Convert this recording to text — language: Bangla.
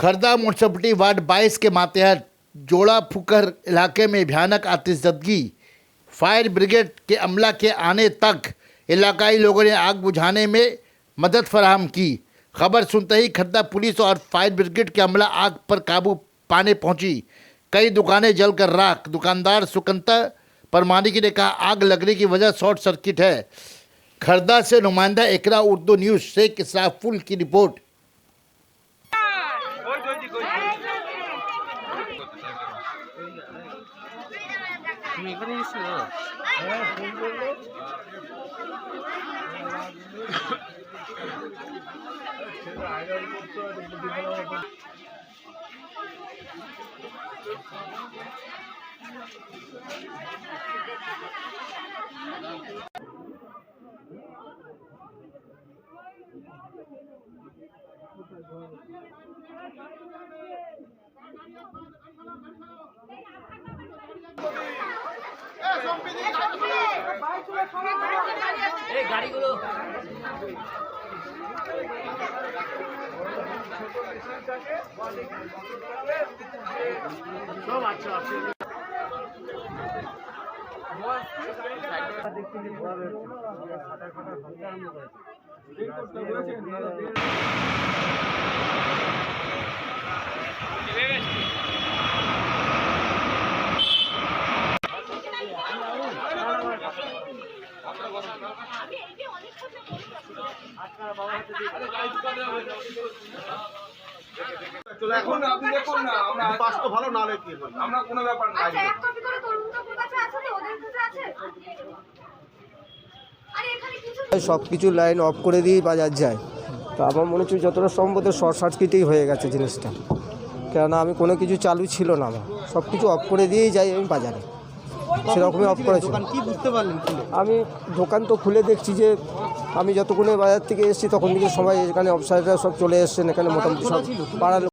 खरदा म्यूनसिपलिटी वार्ड 22 के मातहत जोड़ा फुकर इलाके में भयानक आतिशबाजी। फायर ब्रिगेड के अमला के आने तक इलाकाई लोगों ने आग बुझाने में मदद फराहम की। खबर सुनते ही खरदा पुलिस और फायर ब्रिगेड के अमला आग पर काबू पाने पहुंची। कई दुकानें जलकर राख। दुकानदार सुकंता परमानिकी ने कहा, आग लगने की वजह शॉर्ट सर्किट है। खरदा से नुमाइंदा इकरा उर्दू न्यूज़ शेख इसराफुल की रिपोर्ट। গাড়িগুলো সব আচ্ছা আছে এখন আপনি দেখুন না, আমরা স্বাস্থ্য ভালো না হলে কি হবে, আমরা কোনো ব্যাপার না। আচ্ছা, এক কপি করে তরুণদের কাছে আছে তো, ওদের কাছে আছে। আরে এখানে কিছু সব কিছু লাইন অফ করে দিয়েই বাজার যায়। তো আমার মনে হচ্ছে যতটা সম্ভব শর্ট সার্কিটেই হয়ে গেছে জিনিসটা, কেননা আমি কোনো কিছু চালু ছিল না, আমার সব কিছু অফ করে দিয়েই যাই আমি বাজারে, সেরকমই অফ করেছি। কি বুঝতে পারলেন? আমি দোকান তো খুলে দেখছি যে আমি যতক্ষণে বাজার থেকে এসেছি তখন থেকে সবাই এখানে অফিসাররা সব চলে এসছেন, এখানে মোটামুটি সব পাড়ার